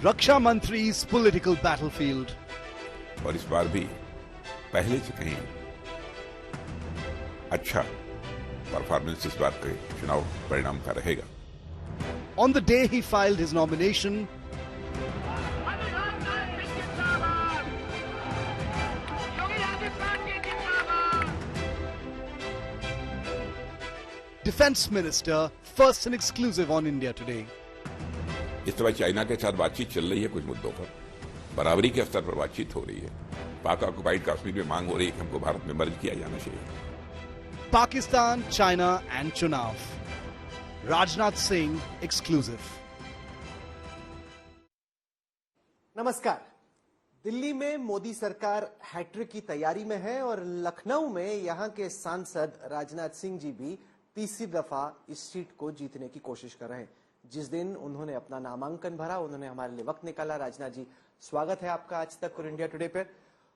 Raksha Mantri's political battlefield. और इस बार भी पहले से कहीं अच्छा परफॉर्मेंस इस बार के चुनाव परिणाम का रहेगा। On the day he filed his nomination, Defense Minister, first and exclusive on India Today. इस तरह चाइना के साथ बातचीत चल रही है, कुछ मुद्दों पर बराबरी के स्तर पर बातचीत हो रही है। पाक ऑक्युपाइड कश्मीर में मांग हो रही है कि हमको भारत में मर्ज किया जाना चाहिए। Pakistan, China and Chunav. Rajnath Singh, exclusive. नमस्कार। दिल्ली में मोदी सरकार हैट्रिक की तैयारी में है और लखनऊ में यहां के सांसद राजनाथ सिंह जी भी तीसरी दफा इस सीट को जीतने की कोशिश कर रहे हैं। जिस दिन उन्होंने अपना नामांकन भरा, उन्होंने हमारे लिए वक्त निकाला। राजनाथ जी, स्वागत है आपका आज तक और इंडिया टुडे पर।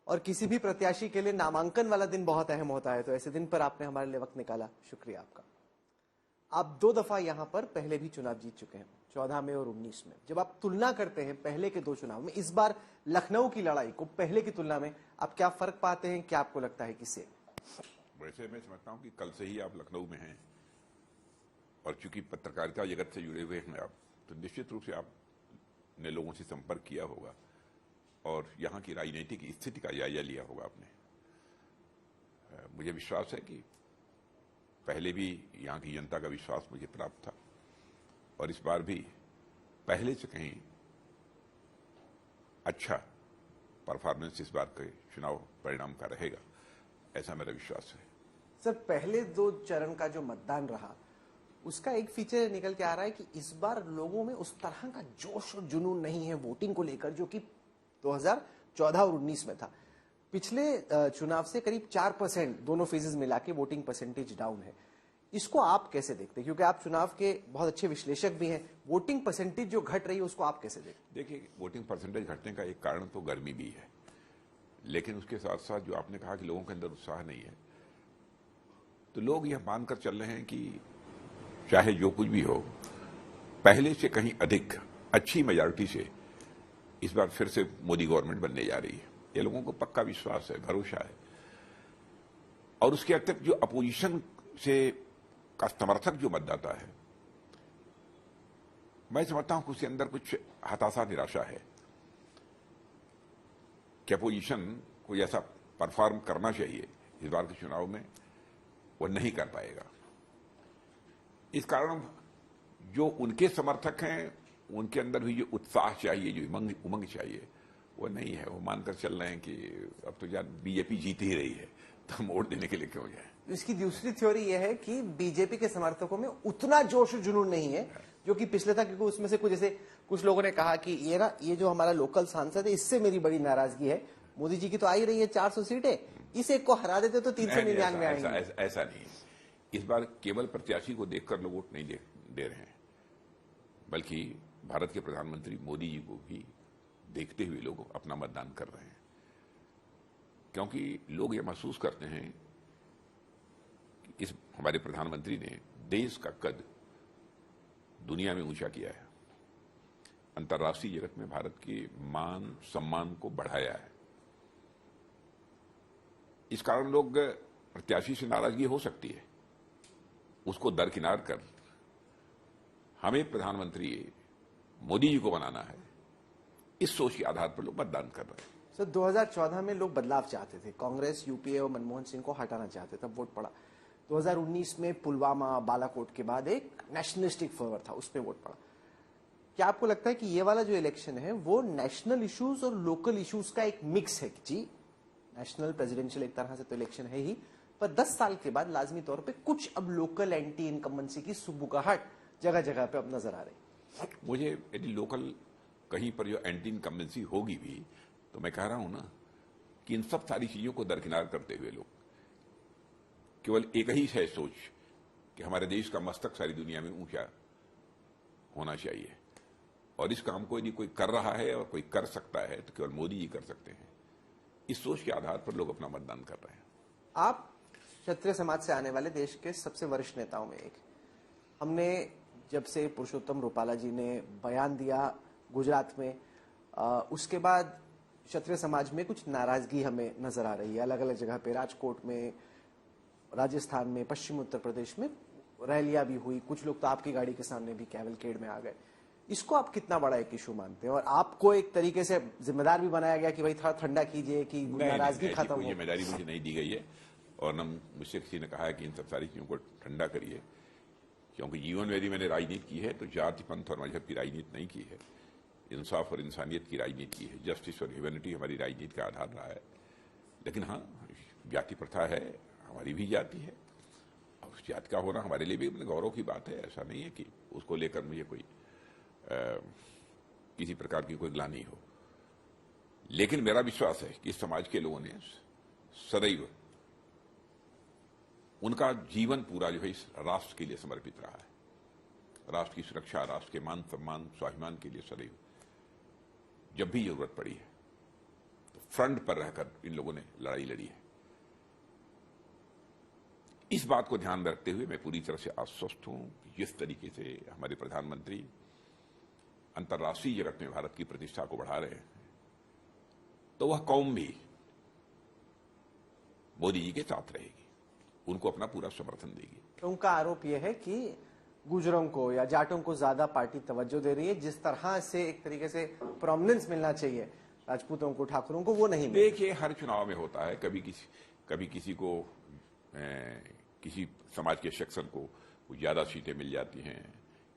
और किसी भी प्रत्याशी के लिए नामांकन वाला दिन बहुत अहम होता है, तो ऐसे दिन पर आपने हमारे लिए वक्त निकाला, शुक्रिया आपका। आप 2 दफा यहां पर पहले भी चुनाव जीत चुके हैं, 14 में और 19 में। जब आप तुलना करते हैं पहले के 2 चुनाव में, इस बार लखनऊ की लड़ाई को पहले की तुलना में आप क्या फर्क पाते हैं? क्या आपको लगता है किससे? वैसे मैं समझता हूं कि कल से ही आप लखनऊ में हैं और चूंकि पत्रकारिता जगत से जुड़े हुए हैं आप, तो निश्चित रूप से आपने लोगों से संपर्क किया होगा और यहाँ की राजनीतिक स्थिति का जायजा लिया होगा आपने। मुझे विश्वास है कि पहले भी यहाँ की जनता का विश्वास मुझे प्राप्त था और इस बार भी पहले से कहीं अच्छा परफॉर्मेंस इस बार के चुनाव परिणाम का रहेगा, ऐसा मेरा विश्वास है। सर, पहले 2 चरण का जो मतदान रहा उसका एक फीचर निकल के आ रहा है कि इस बार लोगों में उस तरह का जोश और जुनून नहीं है वोटिंग को लेकर जो कि 2014 और 19 में था। पिछले चुनाव से करीब 4% दोनों फेजेस मिला के वोटिंग परसेंटेज डाउन है। इसको आप कैसे देखते हैं? क्योंकि आप चुनाव के बहुत अच्छे विश्लेषक भी हैं, वोटिंग परसेंटेज जो घट रही है उसको आप कैसे देखते हैं? देखिए, वोटिंग परसेंटेज घटने का एक कारण तो गर्मी भी है, लेकिन उसके साथ साथ जो आपने कहा कि लोगों के अंदर उत्साह नहीं है, तो लोग यह मानकर चल रहे हैं कि चाहे जो कुछ भी हो, पहले से कहीं अधिक अच्छी मेजॉरिटी से इस बार फिर से मोदी गवर्नमेंट बनने जा रही है। ये लोगों को पक्का विश्वास है, भरोसा है। और उसके अतिरिक्त जो अपोजिशन से का समर्थक जो मतदाता है, मैं समझता हूं कि उसके अंदर कुछ हताशा, निराशा है कि अपोजिशन को जैसा परफॉर्म करना चाहिए इस बार के चुनाव में वो नहीं कर पाएगा। इस कारण जो उनके समर्थक हैं उनके अंदर भी जो उत्साह चाहिए, जो उमंग चाहिए, वो नहीं है। वो मानकर चल रहे हैं कि अब तो यार बीजेपी जीत ही रही है, तो हम वोट देने के लिए क्यों जाए। इसकी दूसरी थ्योरी यह है कि बीजेपी के समर्थकों में उतना जोश और जुनून नहीं है जो कि पिछले था, क्योंकि उसमें से कुछ लोगों ने कहा कि ये जो हमारा लोकल सांसद है, इससे मेरी बड़ी नाराजगी है। मोदी जी की तो आ ही रही है 400 सीटें, इस एक को हरा देते तो 399 आएंगे। ऐसा नहीं। इस बार केवल प्रत्याशी को देखकर लोग वोट नहीं दे रहे हैं, बल्कि भारत के प्रधानमंत्री मोदी जी को भी देखते हुए लोग अपना मतदान कर रहे हैं, क्योंकि लोग ये महसूस करते हैं कि इस हमारे प्रधानमंत्री ने देश का कद दुनिया में ऊंचा किया है, अंतर्राष्ट्रीय जगत में भारत के मान सम्मान को बढ़ाया है। इस कारण लोग प्रत्याशी से नाराजगी हो सकती है, उसको दरकिनार कर हमें प्रधानमंत्री मोदी जी को बनाना है, इस सोच के आधार पर लोग मतदान कर रहे हैं। सर, 2014 में लोग बदलाव चाहते थे, कांग्रेस यूपीए और मनमोहन सिंह को हटाना चाहते, तब वोट पड़ा। 2019 में पुलवामा, बालाकोट के बाद एक नेशनलिस्टिक फर्वर था, उस पर वोट पड़ा। क्या आपको लगता है कि ये वाला जो इलेक्शन है वो नेशनल इश्यूज और लोकल इश्यूज का एक मिक्स है? जी, नेशनल प्रेसिडेंशियल एक तरह से तो इलेक्शन है ही, पर 10 साल के बाद लाजमी तौर पे कुछ अब लोकल एंटी इनकम्बेंसी की सुबुगाहट जगह जगह पे अब नजर आ रही। मुझे यदि लोकल कहीं पर जो एंटी इनकम्बेंसी होगी भी, तो मैं कह रहा हूं ना कि इन सब सारी चीजों को दरकिनार करते हुए लोग केवल एक ही है सोच कि हमारे देश का मस्तक सारी दुनिया में ऊंचा होना चाहिए, और इस काम को यदि कोई कर रहा है और कोई कर सकता है तो केवल मोदी जी कर सकते हैं। इस सोच के आधार पर लोग अपना मतदान कर रहे हैं। आप क्षत्रिय समाज से आने वाले देश के सबसे वरिष्ठ नेताओं में एक, हमने जब से पुरुषोत्तम रूपाला जी ने बयान दिया गुजरात में उसके बाद क्षत्रिय समाज में कुछ नाराजगी हमें नजर आ रही है अलग अलग जगह पे, राजकोट में, राजस्थान में, पश्चिम उत्तर प्रदेश में रैलियां भी हुई, कुछ लोग तो आपकी गाड़ी के सामने भी कैवलकेड में आ गए। इसको आप कितना बड़ा एक इशू मानते हैं और आपको एक तरीके से जिम्मेदार भी बनाया गया कि भाई थोड़ा ठंडा कीजिए कि नाराजगी खत्म हो? जिम्मेदारी मुझे नहीं दी गई है और न मुझसे किसी ने कहा है कि इन सब सारी चीजों को ठंडा करिए, क्योंकि जीवन में यदि मैंने राजनीति की है तो जाति, पंथ और मजहब की राजनीति नहीं की है, इंसाफ और इंसानियत की राजनीति की है, जस्टिस और ह्यूमैनिटी हमारी राजनीति का आधार रहा है। लेकिन हाँ, जाति प्रथा है, हमारी भी जाति है, और उस जाति का होना हमारे लिए भी अपने गौरव की बात है। ऐसा नहीं है कि उसको लेकर मुझे कोई किसी प्रकार की कोई ग्लानि हो। लेकिन मेरा विश्वास है कि समाज के लोगों ने सदैव उनका जीवन पूरा जो है इस राष्ट्र के लिए समर्पित रहा है, राष्ट्र की सुरक्षा, राष्ट्र के मान सम्मान, स्वाभिमान के लिए सदैव जब भी जरूरत पड़ी है तो फ्रंट पर रहकर इन लोगों ने लड़ाई लड़ी है। इस बात को ध्यान में रखते हुए मैं पूरी तरह से आश्वस्त हूं कि जिस तरीके से हमारे प्रधानमंत्री अंतर्राष्ट्रीय जगत में भारत की प्रतिष्ठा को बढ़ा रहे हैं, तो वह कौम भी मोदी जी के साथ रहेगी, उनको अपना पूरा समर्थन देगी। तो उनका आरोप यह है कि गुजरों को या जाटों को ज्यादा पार्टी तवज्जो दे रही है, जिस तरह से एक तरीके से प्रोमिनेंस मिलना चाहिए राजपूतों को, ठाकुरों को, वो नहीं मिले। देखिए, हर चुनाव में होता है, कभी किसी को किसी समाज के सेक्शन को ज्यादा सीटें मिल जाती हैं,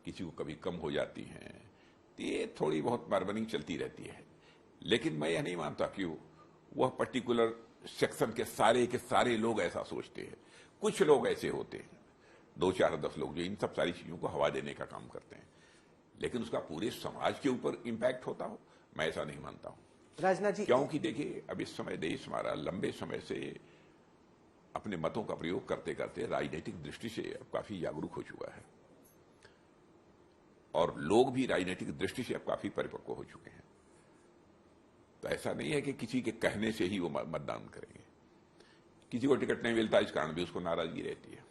किसी को कभी कम हो जाती हैं, तो ये थोड़ी बहुत बार्गेनिंग चलती रहती है। लेकिन मैं यह नहीं मानता कि वह पर्टिकुलर सेक्शन के सारे लोग ऐसा सोचते हैं। कुछ लोग ऐसे होते हैं, 2, 4, 10 लोग जो इन सब सारी चीजों को हवा देने का काम करते हैं, लेकिन उसका पूरे समाज के ऊपर इंपैक्ट होता हो, मैं ऐसा नहीं मानता हूं। राजनाथ जी, क्योंकि देखिए, अब इस समय देश हमारा लंबे समय से अपने मतों का प्रयोग करते करते राजनीतिक दृष्टि से अब काफी जागरूक हो चुका है और लोग भी राजनीतिक दृष्टि से अब काफी परिपक्व हो चुके हैं। तो ऐसा नहीं है कि किसी के कहने से ही वो मतदान करेंगे। किसी को टिकट नहीं मिलता, इस कारण भी उसको नाराजगी रहती है।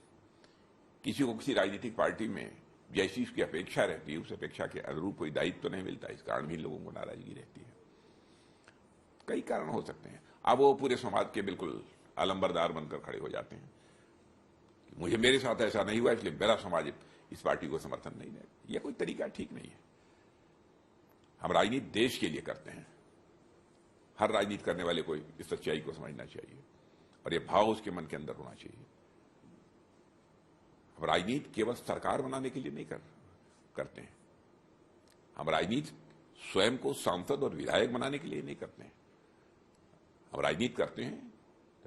किसी को किसी राजनीतिक पार्टी में जैसी उसकी अपेक्षा रहती है, उस अपेक्षा के अनुरूप कोई दायित्व तो नहीं मिलता, इस कारण भी लोगों को नाराजगी रहती है। कई कारण हो सकते हैं। अब वो पूरे समाज के बिल्कुल अलंबरदार बनकर खड़े हो जाते हैं, मुझे मेरे साथ ऐसा नहीं हुआ इसलिए मेरा समाज इस पार्टी को समर्थन नहीं दे। यह कोई तरीका ठीक नहीं है। हम राजनीति देश के लिए करते हैं। हर राजनीति करने वाले को इस सच्चाई को समझना चाहिए और यह भाव उसके मन के अंदर होना चाहिए। हम राजनीति केवल सरकार बनाने के लिए नहीं करते हैं। हम राजनीति स्वयं को सांसद और विधायक बनाने के लिए नहीं करते हैं। हम राजनीति करते हैं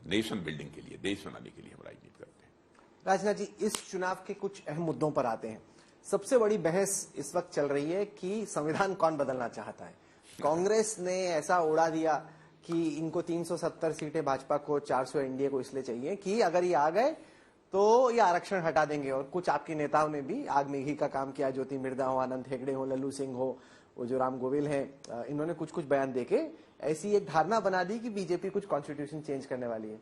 नेशन बिल्डिंग के लिए, देश बनाने के लिए हम राजनीति करते हैं। राजनाथ जी, इस चुनाव के कुछ अहम मुद्दों पर आते हैं। सबसे बड़ी बहस इस वक्त चल रही है कि संविधान कौन बदलना चाहता है। कांग्रेस ने ऐसा उड़ा दिया कि इनको 370 सीटें भाजपा को, 400 एनडीए को इसलिए चाहिए कि अगर ये आ गए तो ये आरक्षण हटा देंगे। और कुछ आपके नेताओं ने भी आग में घी का काम किया, ज्योति मिर्धा हो, आनंद हेगड़े हो, लल्लू सिंह हो, वो जो राम गोविल हैं, इन्होंने कुछ बयान देके ऐसी एक धारणा बना दी कि बीजेपी कुछ कॉन्स्टिट्यूशन चेंज करने वाली है।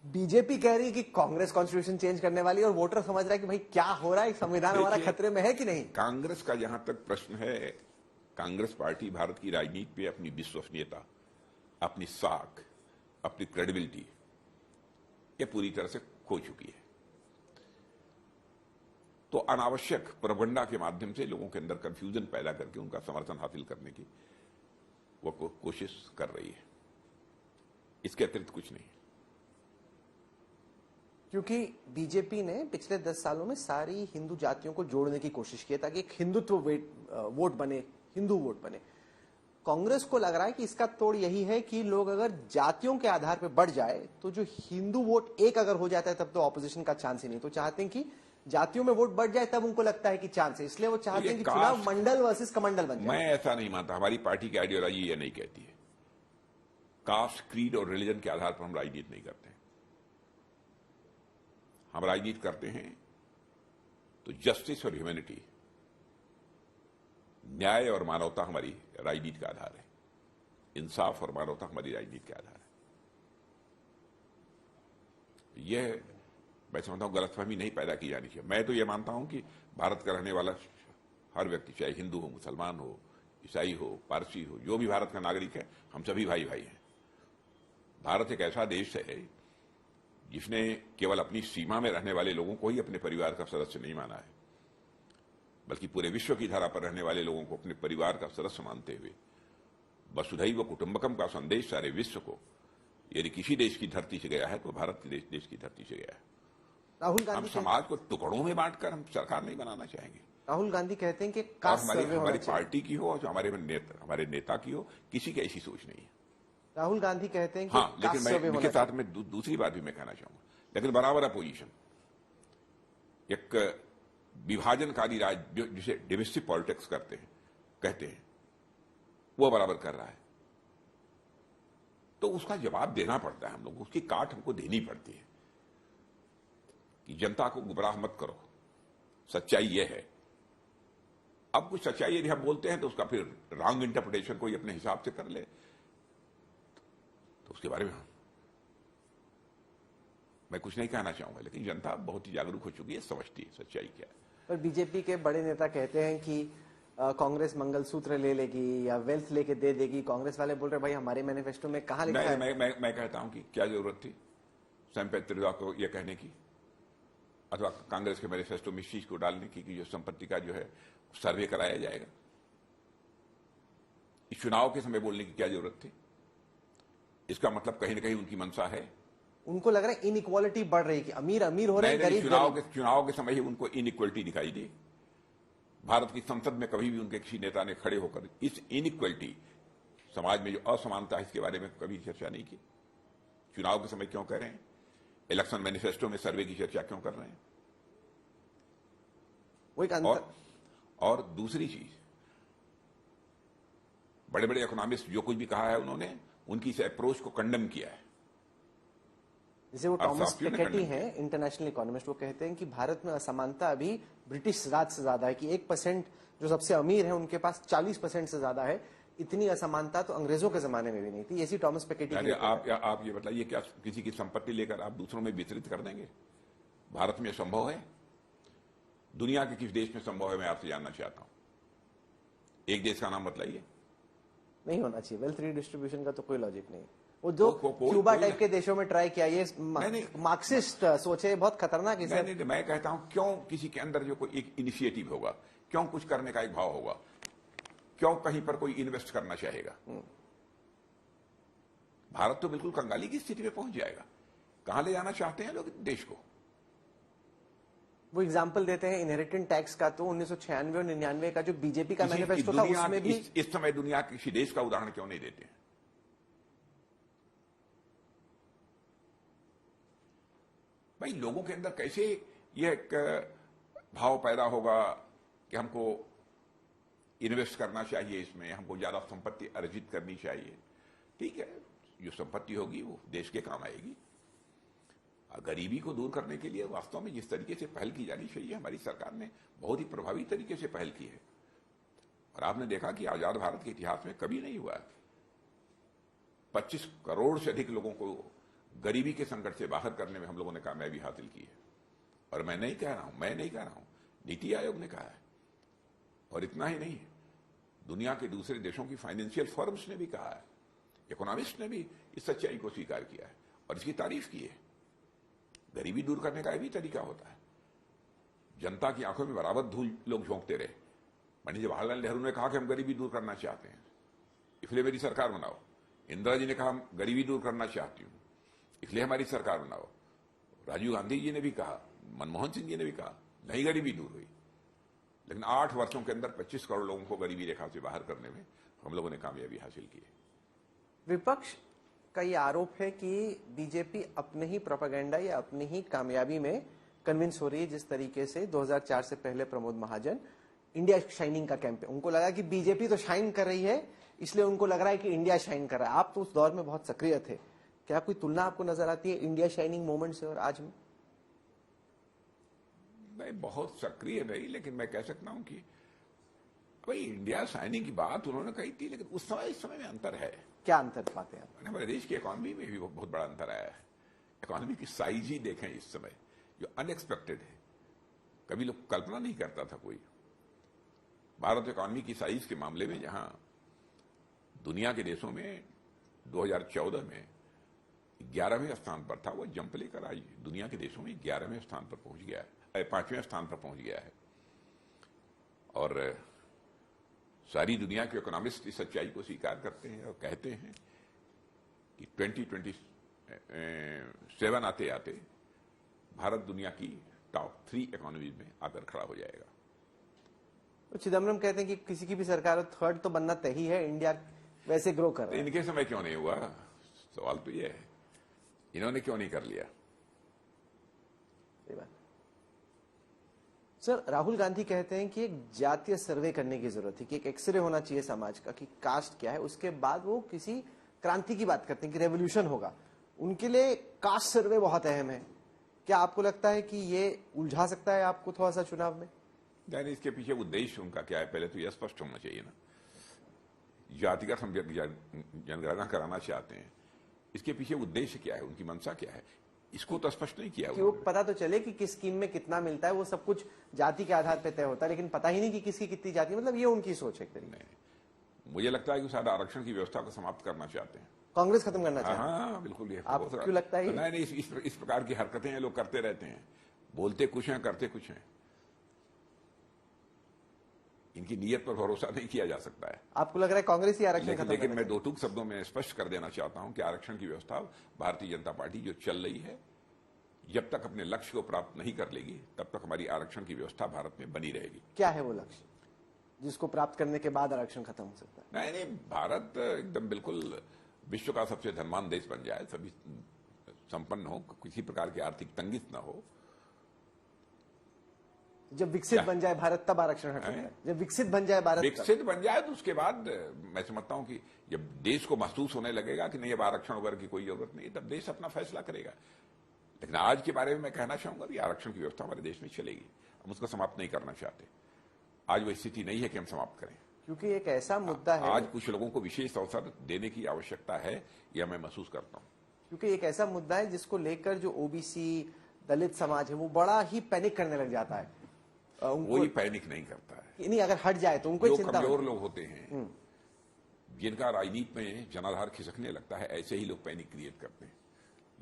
बीजेपी कह रही है कि कांग्रेस कॉन्स्टिट्यूशन चेंज करने वाली है और वोटर समझ रहा है कि भाई क्या हो रहा है, संविधान हमारा खतरे में है कि नहीं। कांग्रेस का जहां तक प्रश्न है, कांग्रेस पार्टी भारत की राजनीति पे अपनी विश्वसनीयता, अपनी साख, अपनी क्रेडिबिलिटी ये पूरी तरह से खो चुकी है। तो अनावश्यक प्रोपेगेंडा के माध्यम से लोगों के अंदर कंफ्यूजन पैदा करके उनका समर्थन हासिल करने की वो कोशिश कर रही है। इसके अतिरिक्त कुछ नहीं। क्योंकि बीजेपी ने पिछले 10 सालों में सारी हिंदू जातियों को जोड़ने की कोशिश की ताकि एक हिंदुत्व वोट बने, हिंदू वोट बने। कांग्रेस को लग रहा है कि इसका तोड़ यही है कि लोग अगर जातियों के आधार पर बढ़ जाए तो जो हिंदू वोट एक अगर हो जाता है तब तो ऑपोजिशन का चांस ही नहीं। तो चाहते हैं कि जातियों में वोट बढ़ जाए, तब उनको लगता है कि चांस है, इसलिए वो चाहते हैं कि चुनाव मंडल वर्सेस कमंडल बन जाए। मैं ऐसा नहीं मानता। हमारी पार्टी की आइडियोलॉजी ये नहीं कहती है। कास्ट, क्रीड और रिलीजन के आधार पर हम राजनीति नहीं करते हैं। हम राजनीति करते हैं तो जस्टिस और ह्यूमैनिटी, न्याय और मानवता हमारी राजनीति का आधार है। इंसाफ और मानवता हमारी राजनीति का आधार है। यह मैं समझता हूं गलतफहमी नहीं पैदा की जानी चाहिए। मैं तो यह मानता हूं कि भारत का रहने वाला हर व्यक्ति, चाहे हिंदू हो, मुसलमान हो, ईसाई हो, पारसी हो, जो भी भारत का नागरिक है, हम सभी भाई भाई हैं। भारत एक ऐसा देश है जिसने केवल अपनी सीमा में रहने वाले लोगों को ही अपने परिवार का सदस्य नहीं माना है, बल्कि पूरे विश्व की धरा पर रहने वाले लोगों को अपने परिवार का सदस्य मानते हुए वसुधैव कुटुंबकम का संदेश सारे विश्व को यदि किसी देश की धरती से गया है तो भारत के देश की धरती से गया है। राहुल हम गांधी समाज को टुकड़ों में बांटकर हम सरकार नहीं बनाना चाहेंगे। राहुल गांधी कहते हैं कि और कास्ट हमारी सर्वे होना हमारी चाहिए। पार्टी की हो और जो हमारे नेता की हो, किसी की ऐसी सोच नहीं है। राहुल गांधी कहते हैं कि हाँ, कास्ट लेकिन सर्वे मैं होना इनके साथ चाहिए। में दूसरी बात भी मैं कहना चाहूंगा, लेकिन बराबर अपोजिशन एक विभाजनकारी जिसे डिविसिव पॉलिटिक्स कहते हैं, वो बराबर कर रहा है, तो उसका जवाब देना पड़ता है। हम लोग उसकी काट हमको देनी पड़ती है कि जनता को गुमराह मत करो, सच्चाई यह है। अब कुछ सच्चाई यदि हम बोलते हैं तो उसका फिर रॉन्ग इंटरप्रिटेशन कोई अपने हिसाब से कर ले, तो उसके बारे में मैं कुछ नहीं कहना चाहूंगा, लेकिन जनता बहुत ही जागरूक हो चुकी है, समझती है सच्चाई क्या है। पर बीजेपी के बड़े नेता कहते हैं कि कांग्रेस मंगलसूत्र ले लेगी या वेल्थ लेके दे देगी। कांग्रेस वाले बोल रहे भाई हमारे मैनिफेस्टो में कहां लिखा है? मैं कहता हूं कि क्या जरूरत थी सैम पेत्रिया को यह कहने की, अथवा कांग्रेस के मैनिफेस्टो में इस चीज को डालने की कि जो संपत्ति का जो है सर्वे कराया जाएगा। इस चुनाव के समय बोलने की क्या जरूरत थी? इसका मतलब कहीं ना कहीं उनकी मंशा है। उनको लग रहा है इनइक्वालिटी बढ़ रही है कि अमीर अमीर हो रहे हैं, गरीब गरीब। चुनाव के समय ही उनको इनइक्वलिटी दिखाई दी। भारत की संसद में कभी भी उनके किसी नेता ने खड़े होकर इस इनइक्वलिटी, समाज में जो असमानता है, इसके बारे में कभी चर्चा नहीं की। चुनाव के समय क्यों कर रहे हैं? इलेक्शन मैनिफेस्टो में सर्वे की चर्चा क्यों कर रहे हैं? वो एक अंतर। और दूसरी चीज, बड़े बड़े इकोनॉमिस्ट जो कुछ भी कहा है उन्होंने उनकी इस अप्रोच को कंडेम किया है। जैसे वो टॉमस साथियों ने पिकेटी खंडन हैं, इंटरनेशनल इकोनॉमिस्ट, वो कहते हैं कि भारत में असमानता अभी ब्रिटिश राज से ज्यादा है, कि 1% जो सबसे अमीर है उनके पास 40% से ज्यादा है। इतनी असमानता तो अंग्रेजों के जमाने में भी नहीं थी। ऐसी टॉमस पिकेटी की आप ये बताइए, क्या किसी की संपत्ति लेकर आप दूसरों में वितरित कर देंगे? भारत में संभव है? दुनिया के किस देश में संभव है? मैं आपसे जानना चाहता हूं। एक देश का नाम बताइए। नहीं होना चाहिए। वेल्थ रीडिस्ट्रीब्यूशन का तो कोई लॉजिक नहीं। वो जो कोई क्यूबा टाइप के देशों में ट्राई किया, ये मार्क्सिस्ट सोचे, बहुत खतरनाक है। नहीं, मैं कहता हूं क्यों किसी के अंदर जो कोई एक इनिशिएटिव होगा, क्यों कुछ करने का एक भाव होगा, क्यों कहीं पर कोई इन्वेस्ट करना चाहेगा? भारत तो बिल्कुल कंगाली की स्थिति में पहुंच जाएगा। कहां ले जाना चाहते हैं लोग देश को? वो एग्जाम्पल देते हैं इनहेरिटेंस टैक्स का, तो 1996 और 99 का जो बीजेपी का मैनिफेस्टो था उसमें भी इस समय दुनिया के किसी देश का उदाहरण क्यों नहीं देते हैं? भाई, लोगों के अंदर कैसे यह एक भाव पैदा होगा कि हमको इन्वेस्ट करना चाहिए, इसमें हमको ज्यादा संपत्ति अर्जित करनी चाहिए। ठीक है, जो संपत्ति होगी वो देश के काम आएगी। गरीबी को दूर करने के लिए वास्तव में जिस तरीके से पहल की जानी चाहिए, हमारी सरकार ने बहुत ही प्रभावी तरीके से पहल की है। और आपने देखा कि आजाद भारत के इतिहास में कभी नहीं हुआ 25 करोड़ से अधिक लोगों को गरीबी के संकट से बाहर करने में हम लोगों ने कामयाबी हासिल की है। और मैं नहीं कह रहा हूं, नीति आयोग ने कहा है। और इतना ही नहीं है, दुनिया के दूसरे देशों की फाइनेंशियल फर्म्स ने भी कहा है, इकोनॉमिस्ट ने भी इस सच्चाई को स्वीकार किया है और इसकी तारीफ की है। गरीबी दूर करने का भी तरीका होता है। जनता की आंखों में बराबर धूल लोग झोंकते रहे। पंडित जवाहरलाल नेहरू ने कहा कि हम गरीबी दूर करना चाहते हैं, इसलिए मेरी सरकार बनाओ। इंदिरा जी ने कहा हम गरीबी दूर करना चाहती हूं, इसलिए हमारी सरकार बनाओ। राजीव गांधी जी ने भी कहा, मनमोहन सिंह जी ने भी कहा, नहीं गरीबी दूर हुई। लेकिन 8 वर्षों के अंदर 25 करोड़ लोगों को गरीबी रेखा से बाहर करने में हम लोगों ने कामयाबी हासिल की है। विपक्ष का ये आरोप है कि बीजेपी अपने ही प्रोपेगेंडा या अपनी ही कामयाबी में कन्विंस हो रही है। जिस तरीके से 2004 से पहले प्रमोद महाजन इंडिया शाइनिंग का कैंपेन, उनको लगा कि बीजेपी तो शाइन कर रही है, इसलिए उनको लग रहा है कि इंडिया शाइन कर रहा है। आप तो उस दौर में बहुत सक्रिय थे, क्या कोई तुलना आपको नजर आती है इंडिया शाइनिंग मोमेंट से और आज में? मैं बहुत सक्रिय नहीं, लेकिन मैं कह सकता हूं कि भाई इंडिया शाइनिंग की बात उन्होंने कही थी, लेकिन उस समय इस समय में अंतर है। क्या अंतर पाते हैं? हमारे देश की इकोनॉमी में भी बहुत बड़ा अंतर आया है। इकोनॉमी की साइज ही देखें इस समय, जो अनएक्सपेक्टेड है, कभी लोग कल्पना नहीं करता था कोई। भारत इकॉनमी की साइज के मामले में जहां दुनिया के देशों में 2014 में 11वें स्थान पर था, वो जंप लेकर आज दुनिया के देशों में 11वें स्थान पर पहुंच गया है, 5वें स्थान पर पहुंच गया है। और सारी दुनिया के इकोनॉमिस्ट इस सच्चाई को स्वीकार करते हैं और कहते हैं कि 2027 आते आते भारत दुनिया की टॉप 3 इकोनॉमीज में आकर खड़ा हो जाएगा। तो चिदम्बरम कहते हैं कि किसी की भी सरकार हो, थर्ड तो बनना तय ही है, इंडिया वैसे ग्रो कर रहा है। इनके समय क्यों नहीं हुआ? सवाल तो यह है, इन्होंने क्यों नहीं कर लिया? सही बात। सर, राहुल गांधी कहते हैं कि एक जातीय सर्वे करने की जरूरत है, कि एक एक्सरे होना चाहिए समाज का कि कास्ट क्या है, उसके बाद वो किसी क्रांति की बात करते हैं कि रेवोल्यूशन होगा। उनके लिए कास्ट सर्वे बहुत अहम है। क्या आपको लगता है कि ये उलझा सकता है आपको थोड़ा सा चुनाव में? यानी इसके पीछे उद्देश्य उनका क्या है, पहले तो यह स्पष्ट होना चाहिए ना। जातिगत हम जनगणना कराना चाहते हैं, इसके पीछे उद्देश्य क्या है, उनकी मंशा क्या है, इसको तो स्पष्ट नहीं किया। कि वो पता तो चले कि किस स्कीम में कितना मिलता है, वो सब कुछ जाति के आधार पर तय होता है, लेकिन पता ही नहीं कि किसकी कितनी जाति, मतलब ये उनकी सोच है। मुझे लगता है कि शायद आरक्षण की व्यवस्था को समाप्त करना चाहते हैं, कांग्रेस खत्म करना चाहते हैं। हाँ बिल्कुल। ये आपको क्यों लगता है? नहीं, इस प्रकार की हरकतें ये लोग करते रहते हैं, बोलते कुछ हैं करते कुछ हैं। इनकी नीयत पर भरोसा नहीं किया जा सकता है। आपको लग रहा है कांग्रेस ही आरक्षण खत्म? लेकिन मैं 2 टूक शब्दों में स्पष्ट कर देना चाहता हूं कि आरक्षण की व्यवस्था भारतीय जनता पार्टी जो चल रही है, जब तक अपने लक्ष्य को प्राप्त नहीं कर लेगी तब तक हमारी आरक्षण की व्यवस्था भारत में बनी रहेगी। क्या है वो लक्ष्य जिसको प्राप्त करने के बाद आरक्षण खत्म हो सकता है? नहीं, भारत एकदम बिल्कुल विश्व का सबसे धनवान देश बन जाए, सभी संपन्न हो, किसी प्रकार की आर्थिक तंगी न हो। जब विकसित बन जाए भारत तब आरक्षण हट सकता है। जब विकसित बन जाए भारत, विकसित बन जाए तो उसके बाद मैं समझता हूं कि जब देश को महसूस होने लगेगा कि नहीं अब आरक्षण वगैरह की कोई जरूरत नहीं, तब देश अपना फैसला करेगा। लेकिन आज के बारे में मैं कहना चाहूंगा कि आरक्षण की व्यवस्था हमारे देश में चलेगी, हम उसको समाप्त नहीं करना चाहते। आज वह स्थिति नहीं है कि हम समाप्त करें, क्योंकि एक ऐसा मुद्दा है, आज कुछ लोगों को विशेष अवसर देने की आवश्यकता है, यह मैं महसूस करता हूं। क्योंकि एक ऐसा मुद्दा है जिसको लेकर जो ओबीसी दलित समाज है वो बड़ा ही पैनिक करने लग जाता है। कोई पैनिक नहीं करता है। नहीं, अगर हट जाए तो उनको जो चिंता। कमजोर लोग होते हैं, जिनका राजनीति में जनाधार खिसकने लगता है, ऐसे ही लोग पैनिक क्रिएट करते हैं,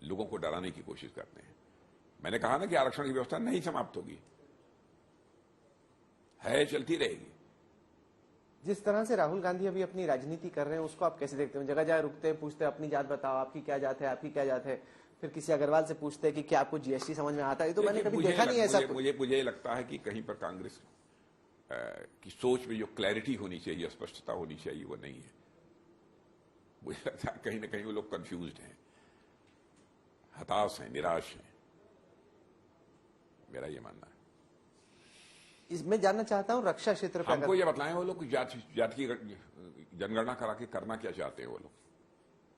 लोगों को डराने की कोशिश करते हैं। मैंने कहा ना कि आरक्षण की व्यवस्था नहीं समाप्त होगी, है, चलती रहेगी। जिस तरह से राहुल गांधी अभी अपनी राजनीति कर रहे हैं उसको आप कैसे देखते हैं? जगह जगह रुकते हैं, पूछते हैं अपनी जात बताओ, आपकी क्या जात है, आपकी क्या जात है, फिर किसी अग्रवाल से पूछते हैं कि क्या आपको जीएसटी समझ में आता है? तो मैंने कभी देखा नहीं ऐसा। मुझे लगता है कि कहीं पर कांग्रेस की सोच में जो क्लैरिटी होनी चाहिए, स्पष्टता होनी चाहिए, वो नहीं है। मुझे लगता है कहीं ना कहीं वो लोग कंफ्यूज्ड हैं, हताश हैं, निराश हैं, मेरा ये मानना है। इसमें जानना चाहता हूं रक्षा क्षेत्र पर हमको ये बताएं वो लोग जात की जनगणना करा के करना क्या चाहते हैं वो लोग?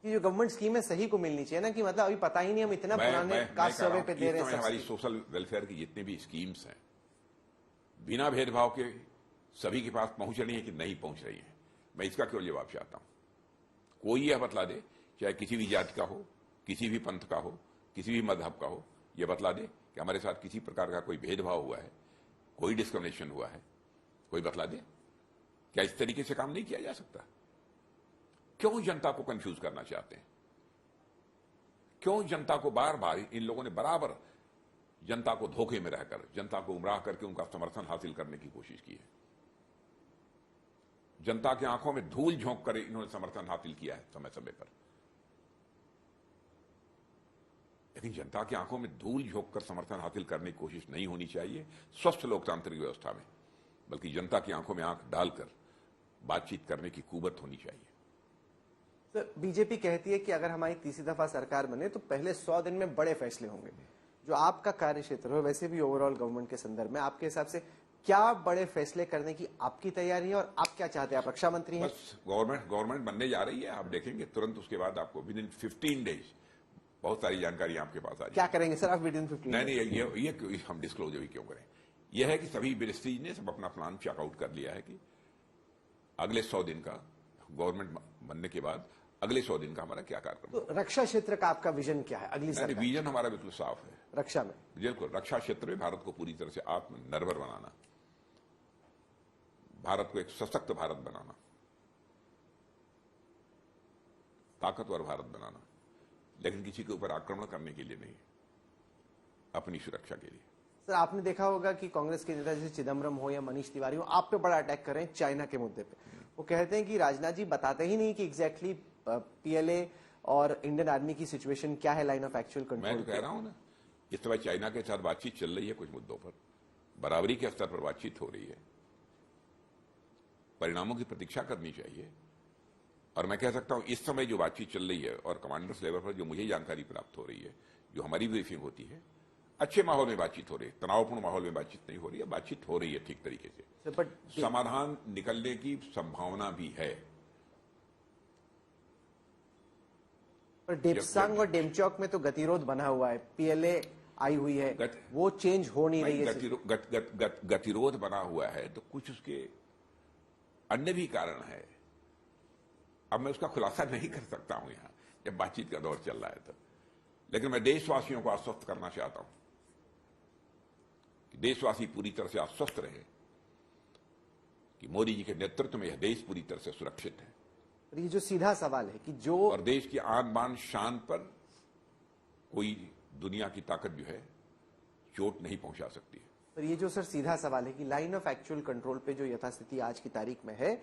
ये जो गवर्नमेंट स्कीम है सही को मिलनी चाहिए ना, कि मतलब अभी पता ही नहीं हम इतना पुराने कास्ट सर्वे पे दे रहे हैं। हमारी सोशल वेलफेयर की जितनी भी स्कीम्स हैं, बिना भेदभाव के सभी के पास पहुंच रही है कि नहीं पहुंच रही है, मैं इसका केवल जवाब चाहता हूं। कोई यह बतला दे, चाहे किसी भी जाति का हो, किसी भी पंथ का हो, किसी भी मजहब का हो, यह बतला दे कि हमारे साथ किसी प्रकार का कोई भेदभाव हुआ है, कोई डिस्क्रिमिनेशन हुआ है, कोई बतला दे। क्या इस तरीके से काम नहीं किया जा सकता? क्यों जनता को कंफ्यूज करना चाहते हैं? क्यों जनता को बार बार इन लोगों ने बराबर जनता को धोखे में रहकर, जनता को गुमराह करके उनका समर्थन हासिल करने की कोशिश की है? जनता की आंखों में धूल झोंक कर इन्होंने समर्थन हासिल किया है समय समय पर, लेकिन जनता की आंखों में धूल झोंक कर समर्थन हासिल करने की कोशिश नहीं होनी चाहिए स्वस्थ लोकतांत्रिक व्यवस्था में, बल्कि जनता की आंखों में आंख डालकर बातचीत करने की कुवत होनी चाहिए। सर, बीजेपी कहती है कि अगर हमारी तीसरी दफा सरकार बने तो पहले 100 दिन में बड़े फैसले होंगे। जो आपका कार्य क्षेत्र है, वैसे भी ओवरऑल गवर्नमेंट के संदर्भ में आपके हिसाब से क्या बड़े फैसले करने की आपकी तैयारी है और आप क्या चाहते हैं? आप रक्षा मंत्री हैं। बस गवर्नमेंट बनने जा रही है, आप देखेंगे तुरंत उसके बाद आपको विद इन 15 डेज बहुत सारी जानकारी आपके पास आ जाएगी। क्या करेंगे सर आप विद इन 15? नहीं, ये हम डिस्क्लोज अभी क्यों करें? यह है कि सभी मिनिस्ट्रीज ने सब अपना प्लान चेकआउट कर लिया है कि अगले 100 दिन का गवर्नमेंट बनने के बाद अगले 100 दिन का हमारा क्या कार्यक्रम। तो रक्षा क्षेत्र का आपका विजन क्या है अगली सरकार? विजन हमारा बिल्कुल साफ है। रक्षा में बिल्कुल, रक्षा क्षेत्र में भारत को पूरी तरह से आत्मनिर्भर बनाना, भारत को एक सशक्त भारत बनाना, ताकतवर भारत बनाना, लेकिन किसी के ऊपर आक्रमण करने के लिए नहीं, अपनी सुरक्षा के लिए। सर, आपने देखा होगा कि कांग्रेस के नेता जैसे चिदम्बरम हो या मनीष तिवारी हो, आप पे बड़ा अटैक कर रहे हैं चाइना के मुद्दे पे। वो कहते हैं कि राजनाथ जी बताते ही नहीं कि एग्जैक्टली पीएलए और इंडियन आर्मी की सिचुएशन क्या है लाइन ऑफ एक्चुअल कंट्रोल। मैं तो कह रहा हूं ना, इस समय चाइना के साथ बातचीत चल रही है, कुछ मुद्दों पर बराबरी के स्तर पर बातचीत हो रही है, परिणामों की प्रतीक्षा करनी चाहिए। और मैं कह सकता हूं इस समय जो बातचीत चल रही है और कमांडर्स लेवल पर जो मुझे जानकारी प्राप्त हो रही है, जो हमारी ब्रीफिंग होती है, अच्छे माहौल में बातचीत हो रही है, तनावपूर्ण माहौल में बातचीत नहीं हो रही है, बातचीत हो रही है ठीक तरीके से। बट समाधान निकलने की संभावना भी है। पर डेप्सांग और डेमचौक में तो गतिरोध बना हुआ है, पीएलए आई हुई है, वो चेंज हो नहीं रही है। गतिरोध बना हुआ है तो कुछ उसके अन्य भी कारण है। अब मैं उसका खुलासा नहीं कर सकता हूं यहां, जब बातचीत का दौर चल रहा है तब। लेकिन मैं देशवासियों को आश्वस्त करना चाहता हूं कि देशवासी पूरी तरह से आश्वस्त रहे कि मोदी जी के नेतृत्व में यह देश पूरी तरह से सुरक्षित है। ये जो सीधा सवाल है कि जो और देश की आन बान शान पर कोई दुनिया की ताकत जो है चोट नहीं पहुंचा सकती है। पर ये जो सर सीधा सवाल है कि लाइन ऑफ एक्चुअल कंट्रोल पे जो यथास्थिति आज की तारीख में है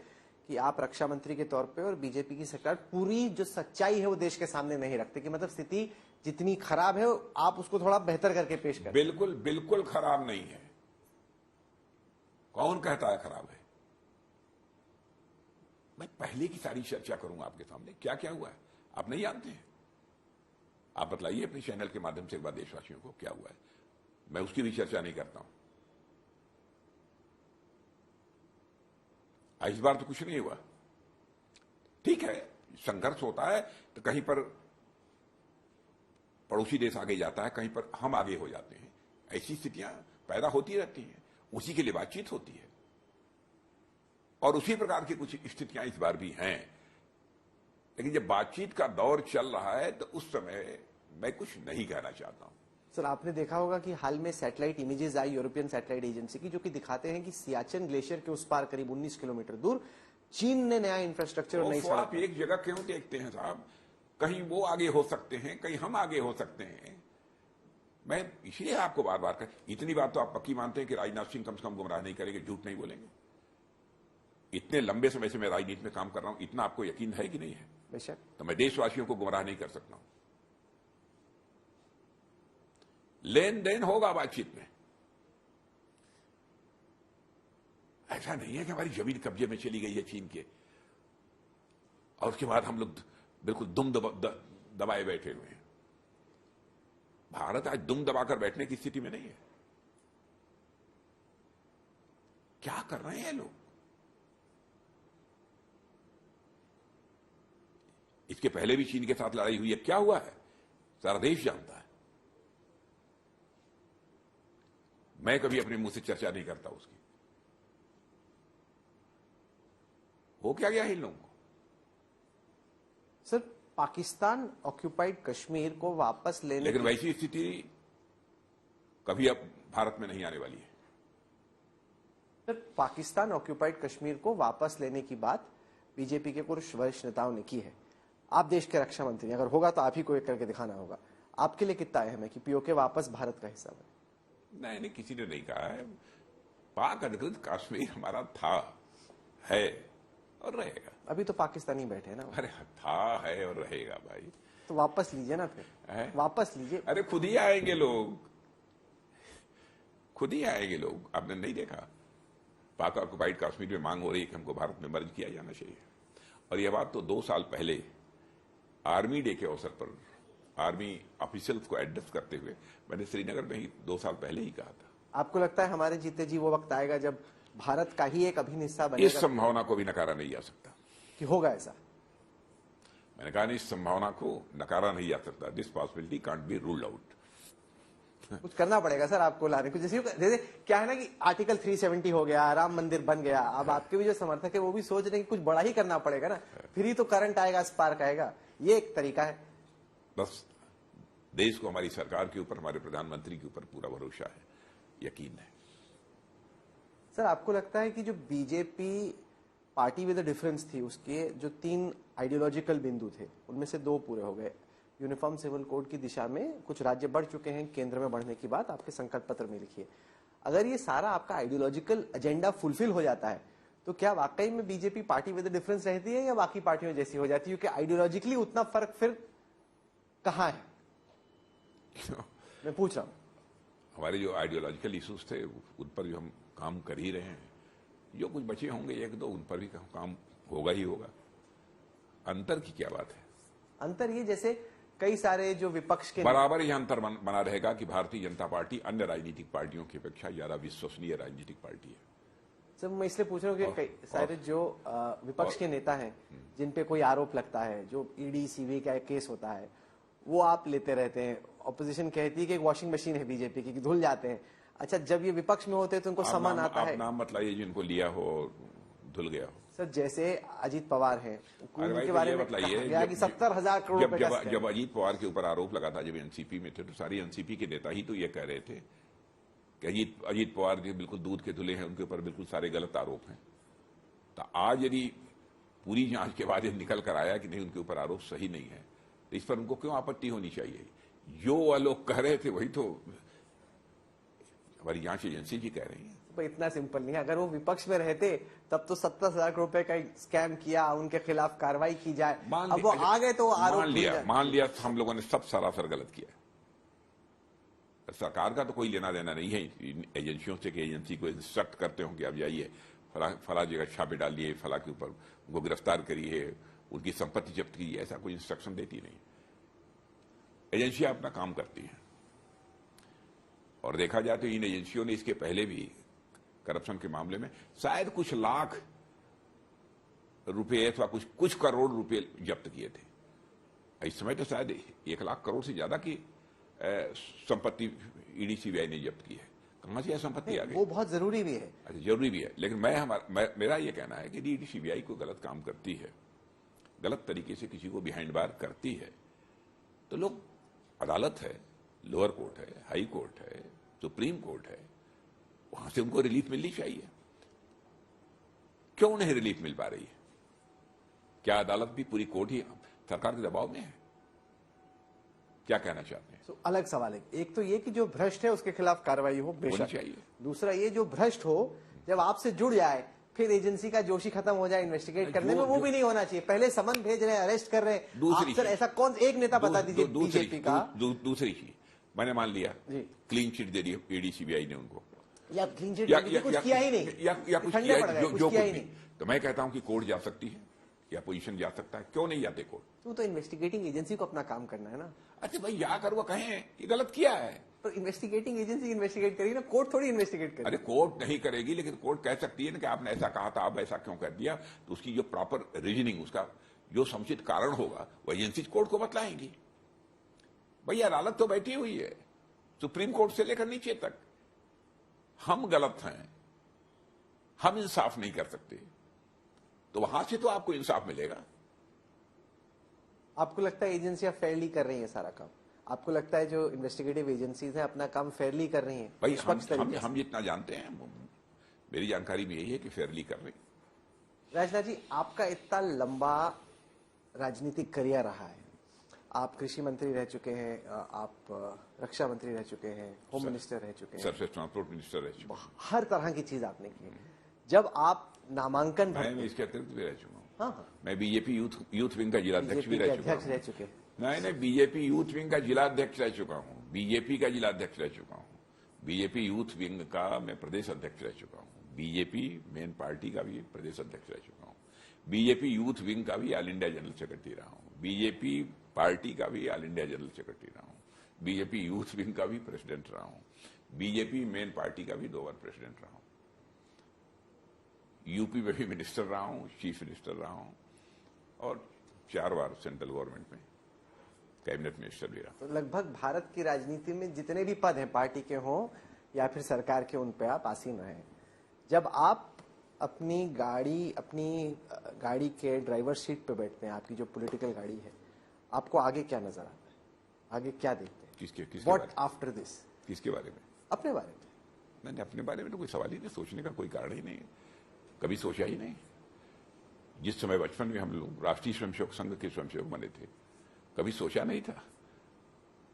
कि आप रक्षा मंत्री के तौर पे और बीजेपी की सरकार पूरी जो सच्चाई है वो देश के सामने नहीं रखते, कि मतलब स्थिति जितनी खराब है आप उसको थोड़ा बेहतर करके पेश करें। बिल्कुल बिल्कुल खराब नहीं है। कौन कहता है खराब है? मैं पहले की सारी चर्चा करूंगा आपके सामने, क्या क्या हुआ है आप नहीं जानते हैं। आप बतलाइए अपने चैनल के माध्यम से एक बार देशवासियों को क्या हुआ है। मैं उसकी भी चर्चा नहीं करता हूं। इस बार तो कुछ नहीं हुआ। ठीक है, संघर्ष होता है तो कहीं पर पड़ोसी देश आगे जाता है, कहीं पर हम आगे हो जाते हैं। ऐसी स्थितियां पैदा होती रहती हैं, उसी के लिए बातचीत होती है। और उसी प्रकार की कुछ स्थितियां इस बार भी हैं। लेकिन जब बातचीत का दौर चल रहा है तो उस समय मैं कुछ नहीं कहना चाहता हूं। सर, आपने देखा होगा कि हाल में सैटेलाइट इमेजेस आई यूरोपियन सैटेलाइट एजेंसी की, जो कि दिखाते हैं कि सियाचिन ग्लेशियर के उस पार करीब 19 किलोमीटर दूर चीन ने नया इंफ्रास्ट्रक्चर और नई सड़क। आप एक जगह क्यों देखते हैं साहब? कहीं वो आगे हो सकते हैं, कहीं हम आगे हो सकते हैं। मैं इसलिए आपको बार बार इतनी बात तो आप पक्की मानते हैं कि राजनाथ सिंह कम से कम गुमराह नहीं करेंगे, झूठ नहीं बोलेंगे। इतने लंबे समय से मैं राजनीति में काम कर रहा हूं, इतना आपको यकीन है कि नहीं है? बेशक। तो मैं देशवासियों को गुमराह नहीं कर सकता हूं। लेन देन होगा बातचीत में। ऐसा नहीं है कि हमारी जमीन कब्जे में चली गई है चीन के और उसके बाद हम लोग बिल्कुल दुम दबाए बैठे हुए हैं। भारत आज दुम दबाकर बैठने की स्थिति में नहीं है। क्या कर रहे हैं लोग? इसके पहले भी चीन के साथ लड़ाई हुई है, क्या हुआ है सारा देश जानता है। मैं कभी अपने मुंह से चर्चा नहीं करता उसकी। हो क्या गया इन लोगों को? सर, पाकिस्तान ऑक्यूपाइड कश्मीर को वापस लेने, लेकिन वैसी स्थिति कभी अब भारत में नहीं आने वाली है। सर, पाकिस्तान ऑक्यूपाइड कश्मीर को वापस लेने की बात बीजेपी के कुछ वरिष्ठ नेताओं ने की है। आप देश के रक्षा मंत्री, अगर होगा तो आप ही को एक करके दिखाना होगा। आपके लिए कितना अहम है कि पीओके वापस भारत का हिस्सा बने? नहीं, किसी ने नहीं कहा है। पाक अधिकृत कश्मीर हमारा था, है और रहेगा। अभी तो पाकिस्तानी बैठे हैं ना। अरे था, है और रहेगा भाई। तो वापस लीजिए ना फिर। वापस लीजिए। अरे खुद ही आएंगे लोग, खुद ही आएंगे लोग। आपने नहीं देखा पाक ऑक्युपाइड कश्मीर में मांग हो रही है कि हमको भारत में मर्ज किया जाना चाहिए। और यह बात तो 2 साल पहले आर्मी डे के अवसर पर आर्मी ऑफिशियल्स को एड्रेस करते हुए मैंने श्रीनगर में ही 2 साल पहले ही कहा था। आपको लगता है हमारे जीते जी वो वक्त आएगा जब भारत का ही एक अभिन्न हिस्सा बनेगा? इस संभावना को भी नकारा नहीं जा सकता कि होगा ऐसा। मैंने कहा, इस संभावना को नकारा नहीं जा सकता। This possibility can't be ruled out. कुछ करना पड़ेगा सर आपको लाने को। जैसे क्या है ना कि आर्टिकल 370 हो गया, राम मंदिर बन गया। अब आपके भी जो समर्थक है वो भी सोच रहे हैं कि कुछ बड़ा ही करना पड़ेगा ना, फिर ही तो करंट आएगा, स्पार्क आएगा। ये एक तरीका है। बस देश को हमारी सरकार के ऊपर, हमारे प्रधानमंत्री के ऊपर पूरा भरोसा है, यकीन है। सर, सर, आपको लगता है कि जो बीजेपी पार्टी विद डिफरेंस थी, उसके जो 3 आइडियोलॉजिकल बिंदु थे, उनमें से 2 पूरे हो गए। यूनिफॉर्म सिविल कोड की दिशा में कुछ राज्य बढ़ चुके हैं, केंद्र में बढ़ने की बात आपके संकल्प पत्र में लिखी है। अगर ये सारा आपका आइडियोलॉजिकल एजेंडा फुलफिल हो जाता है, तो क्या वाकई में बीजेपी पार्टी विद डिफरेंस रहती है या बाकी पार्टियों जैसी हो जाती है? क्योंकि आइडियोलॉजिकली उतना फर्क फिर कहां है? मैं पूछ रहा हूं। हमारे जो आइडियोलॉजिकल इश्यूज थे उन पर भी हम काम कर ही रहे हैं। जो कुछ बचे होंगे 1-2, उन पर भी काम होगा ही होगा। अंतर की क्या बात है? अंतर ये, जैसे कई सारे जो विपक्ष के बराबर यह अंतर बना रहेगा कि भारतीय जनता पार्टी अन्य राजनीतिक पार्टियों की अपेक्षा ज्यादा विश्वसनीय राजनीतिक पार्टी है। सर, मैं इसलिए पूछ रहा हूँ कि कई सारे जो विपक्ष के नेता हैं, जिन पे कोई आरोप लगता है, जो ईडी सीबीआई का केस होता है, वो आप लेते रहते हैं। ऑपोजिशन कहती है कि एक वॉशिंग मशीन है बीजेपी की, धुल जाते हैं। अच्छा, जब ये विपक्ष में होते हैं तो उनको सम्मान आता है। नाम बताइए जिनको लिया हो धुल गया हो। सर, जैसे अजीत पवार हैं, उनके बारे में बताइए कहा गया कि 70,000 करोड़ रुपए का जब अजीत पवार के ऊपर आरोप लगा था, जब एनसीपी में थे, तो सारी एनसीपी के नेता ही तो ये कह रहे थे कि अजीत पवार जी बिल्कुल दूध के धुले हैं, उनके ऊपर बिल्कुल सारे गलत आरोप हैं। तो आज यदि पूरी जांच के बाद निकल कर आया कि नहीं, उनके ऊपर आरोप सही नहीं है, तो इस पर उनको क्यों आपत्ति होनी चाहिए? जो वह लोग कह रहे थे वही तो हमारी जांच एजेंसी जी कह रही है। तो इतना सिंपल नहीं है। अगर वो विपक्ष में रहते तब तो 70,000 करोड़ रुपए का स्कैम किया, उनके खिलाफ कार्रवाई की जाए। अब वो आ गए तो आरोप मान लिया हम लोगों ने सब सरासर गलत किया। सरकार का तो कोई लेना देना नहीं है एजेंसियों से कि एजेंसी को इंस्ट्रक्ट करते हो कि आप जाइए फला जगह छापे डालिए, फला के ऊपर उनको गिरफ्तार करिए, उनकी संपत्ति जब्त कीजिए, ऐसा कोई इंस्ट्रक्शन देती नहीं। एजेंसियां अपना काम करती हैं। और देखा जाए तो इन एजेंसियों ने इसके पहले भी करप्शन के मामले में शायद कुछ लाख रुपए अथवा कुछ करोड़ रुपए जब्त किए थे। इस समय तो शायद 1 लाख करोड़ से ज्यादा की संपत्ति ईडी सीबीआई ने जब्त की है। कहां से यह संपत्ति आ गई? वो बहुत जरूरी भी है। अच्छा, जरूरी भी है, लेकिन मेरा यह कहना है कि ईडी सीबीआई को गलत काम करती है, गलत तरीके से किसी को बिहाइंड बार करती है, तो लोग, अदालत है, लोअर कोर्ट है, हाई कोर्ट है, सुप्रीम कोर्ट है, वहां से उनको रिलीफ मिलनी चाहिए। क्यों नहीं रिलीफ मिल पा रही है? क्या अदालत भी, पूरी कोर्ट ही सरकार के दबाव में है? क्या कहना चाहते हैं? अलग सवाल है। एक तो ये कि जो भ्रष्ट है उसके खिलाफ कार्रवाई हो, बेशक चाहिए। दूसरा ये जो भ्रष्ट हो, जब आपसे जुड़ जाए फिर एजेंसी का जोशी खत्म हो जाए इन्वेस्टिगेट करने में, वो भी नहीं होना चाहिए। पहले समन भेज रहे हैं, अरेस्ट कर रहे हैं। दूसरी सर, ऐसा कौन एक नेता बता दीजिए बीजेपी का? दूसरी चीज मैंने मान लिया क्लीन चिट दे दी ईडी सीबीआई ने उनको, या क्लीन चिट कुछ किया ही नहीं, या कुछ किया ही नहीं, तो मैं कहता हूं कि कोर्ट जा सकती है या पोजीशन जा सकता है। क्यों नहीं जाते कोर्ट? तो इन्वेस्टिगेटिंग एजेंसी को अपना काम करना है ना। अच्छा भाई, जाकर वो कहें कि गलत किया है, पर इन्वेस्टिगेटिंग एजेंसी इन्वेस्टिगेट करेगी ना, कोर्ट थोड़ी इन्वेस्टिगेट करेगी। अरे कोर्ट नहीं करेगी, लेकिन कोर्ट कह सकती है ना कि आपने ऐसा कहा था, आप ऐसा क्यों कर दिया, तो उसकी जो प्रॉपर रीजनिंग, उसका जो समुचित कारण होगा, वो एजेंसी कोर्ट को बतलाएंगी। भैया, अदालत तो बैठी हुई है सुप्रीम कोर्ट से लेकर नीचे तक। हम गलत हैं, हम इंसाफ नहीं कर सकते, तो वहां से तो आपको इंसाफ मिलेगा। आपको लगता है एजेंसियां फेयरली कर रही हैं सारा काम? आपको लगता है जो इन्वेस्टिगेटिव एजेंसीज हैं अपना काम फेयरली कर रही हैं? भाई, हम जितना जानते हैं, मेरी जानकारी में यही है कि फेयरली कर रही। राजनाथ जी, आपका इतना लंबा राजनीतिक करियर रहा है, आप कृषि मंत्री रह चुके हैं, आप रक्षा मंत्री रह चुके हैं, होम मिनिस्टर रह चुके हैं, सर्विस ट्रांसपोर्ट मिनिस्टर रह चुके हैं, हर तरह की चीज आपने की। जब आप नामांकन मैं इसके अतिरिक्त भी रह चुका हूँ। हाँ, मैं बीजेपी यूथ विंग का जिलाध्यक्ष भी रह चुका हूँ। नहीं, बीजेपी यूथ विंग का जिलाध्यक्ष रह चुका हूँ, बीजेपी का जिलाध्यक्ष रह चुका हूँ, बीजेपी यूथ विंग का मैं प्रदेश अध्यक्ष रह चुका हूँ, बीजेपी मेन पार्टी का भी प्रदेश अध्यक्ष रह चुका हूँ, बीजेपी यूथ विंग का भी ऑल इंडिया जनरल सेक्रेटरी रहा हूँ, बीजेपी पार्टी का भी ऑल इंडिया जनरल सेक्रेटरी रहा हूँ, बीजेपी यूथ विंग का भी प्रेसिडेंट रहा हूँ, बीजेपी मेन पार्टी का भी 2 बार प्रेसिडेंट रहा हूँ, यूपी में भी मिनिस्टर रहा हूँ, चीफ मिनिस्टर रहा हूँ, और 4 बार सेंट्रल गवर्नमेंट में कैबिनेट मिनिस्टर भी रहा। तो लगभग भारत की राजनीति में जितने भी पद हैं, पार्टी के हों या फिर सरकार के, उन पे आप आसीन रहे। जब आप अपनी गाड़ी के ड्राइवर सीट पे बैठते हैं, आपकी जो पॉलिटिकल गाड़ी है, आपको आगे क्या नजर आता है? आगे क्या देखते हैं? किसके व्हाट आफ्टर दिस? किसके बारे में? अपने बारे में। मैंने अपने बारे में तो कोई सवाल ही नहीं, सोचने का कोई कारण ही नहीं है, कभी सोचा ही नहीं। जिस समय बचपन में हम लोग राष्ट्रीय स्वयंसेवक संघ के स्वयंसेवक बने थे, कभी सोचा नहीं था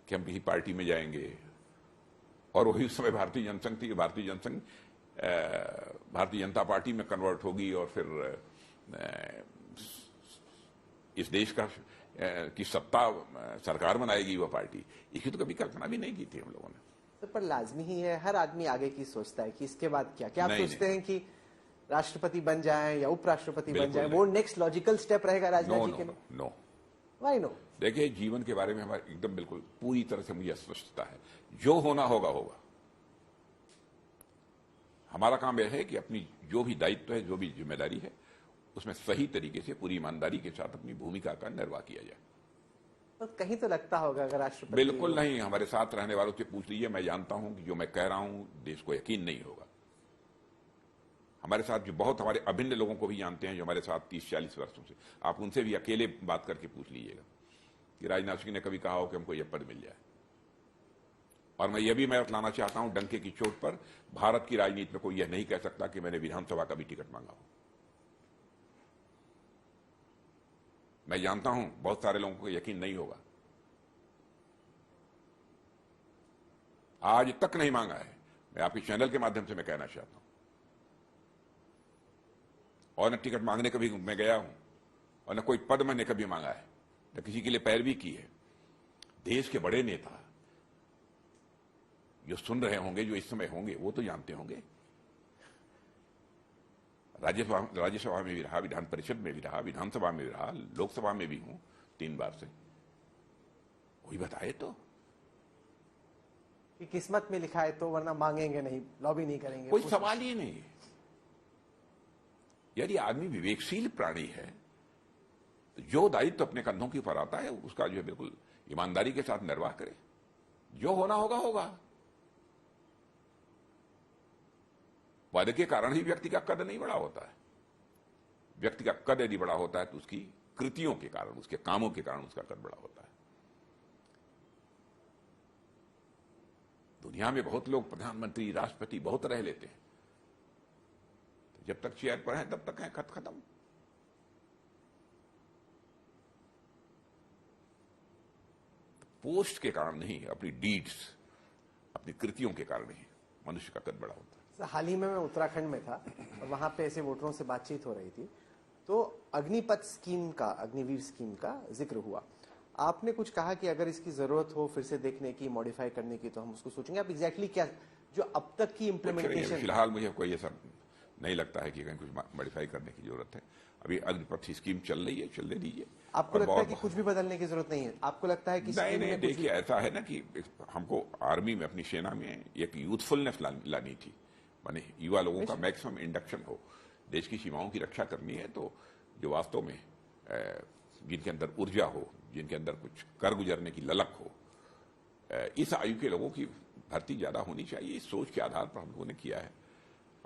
कि हम किसी पार्टी में जाएंगे। और वही उस समय भारतीय जनसंघ थी, भारतीय जनसंघ भारतीय जनता पार्टी में कन्वर्ट होगी और फिर इस देश का की सत्ता सरकार बनाएगी वह पार्टी। इसकी तो कभी कल्पना भी नहीं की थी हम लोगों ने। तो पर लाजमी ही है, हर आदमी आगे की सोचता है कि इसके बाद क्या आप सोचते हैं कि राष्ट्रपति बन जाएं या उपराष्ट्रपति बन जाएं, वो नेक्स्ट लॉजिकल स्टेप रहेगा राजनाथ जी के लिए? No, why no? देखिए, जीवन के बारे में हमारे एकदम बिल्कुल पूरी तरह से मुझे स्पष्टता है। जो होना होगा होगा। हमारा काम यह है कि अपनी जो भी दायित्व है, जो भी जिम्मेदारी है, उसमें सही तरीके से पूरी ईमानदारी के साथ अपनी भूमिका का निर्वाह किया जाए। तो कहीं तो लगता होगा अगर राष्ट्रपति... बिल्कुल नहीं। हमारे साथ रहने वालों से पूछ लीजिए, मैं जानता हूं कि जो मैं कह रहा हूं देश को यकीन नहीं होगा। हमारे साथ जो बहुत हमारे अभिन्न लोगों को भी जानते हैं, जो हमारे साथ 30-40 वर्षों से, आप उनसे भी अकेले बात करके पूछ लीजिएगा कि राजनाथ सिंह ने कभी कहा हो कि हमको यह पद मिल जाए। और मैं यह भी मैं बतलाना चाहता हूं डंके की चोट पर, भारत की राजनीति में कोई यह नहीं कह सकता कि मैंने विधानसभा का भी टिकट मांगा हो। मैं जानता हूं बहुत सारे लोगों को यकीन नहीं होगा, आज तक नहीं मांगा है। मैं आपके चैनल के माध्यम से मैं कहना चाहता हूं, और न टिकट मांगने कभी मैं गया हूं, और न कोई पद मैंने कभी मांगा है, न किसी के लिए पैरवी की है। देश के बड़े नेता जो सुन रहे होंगे, जो इस समय होंगे, वो तो जानते होंगे। राज्यसभा में भी रहा, विधान परिषद में भी रहा, विधानसभा में भी रहा, लोकसभा में भी हूं 3 बार से। कोई बताए तो कि किस्मत में लिखा है तो, वरना मांगेंगे नहीं, लॉबी नहीं करेंगे, कोई सवाल ही नहीं। यदि आदमी विवेकशील प्राणी है तो जो दायित्व अपने कंधों के ऊपर आता है उसका जो है बिल्कुल ईमानदारी के साथ निर्वाह करे। जो होना होगा होगा। पद के कारण ही व्यक्ति का कद नहीं बड़ा होता है। व्यक्ति का कद यदि बड़ा होता है तो उसकी कृतियों के कारण, उसके कामों के कारण उसका कद बड़ा होता है। दुनिया में बहुत लोग प्रधानमंत्री, राष्ट्रपति बहुत रह लेते हैं, तो जब तक चेयर पर हैं तब तक है, खत खत्म। पोस्ट के कारण नहीं, अपनी डीड्स, अपनी कृतियों के कारण ही मनुष्य का कद बड़ा होता है। हाल ही में मैं उत्तराखंड में था और वहां पे ऐसे वोटरों से बातचीत हो रही थी, तो अग्निपथ स्कीम का, अग्निवीर स्कीम का जिक्र हुआ। आपने कुछ कहा कि अगर इसकी जरूरत हो फिर से देखने की, मॉडिफाई करने की, तो हम उसको सोचेंगे। आप एग्जैक्टली क्या, जो अब तक की इम्प्लीमेंटेशन... फिलहाल मुझे कोई ऐसा नहीं लगता है कि कहीं कुछ मॉडिफाई करने की जरूरत है। अभी अग्निपथ स्कीम चल रही है, चलने दीजिए। आपको लगता है कि कुछ भी बदलने की जरूरत नहीं है? आपको लगता है कि नहीं, देखिए ऐसा है ना कि हमको आर्मी में, अपनी सेना में एक यूथफुलनेस लानी थी, माने युवा लोगों का मैक्सिमम इंडक्शन हो। देश की सीमाओं की रक्षा करनी है तो जो वास्तव में जिनके अंदर ऊर्जा हो, जिनके अंदर कुछ कर गुजरने की ललक हो, इस आयु के लोगों की भर्ती ज्यादा होनी चाहिए। इस सोच के आधार पर हम लोगों ने किया है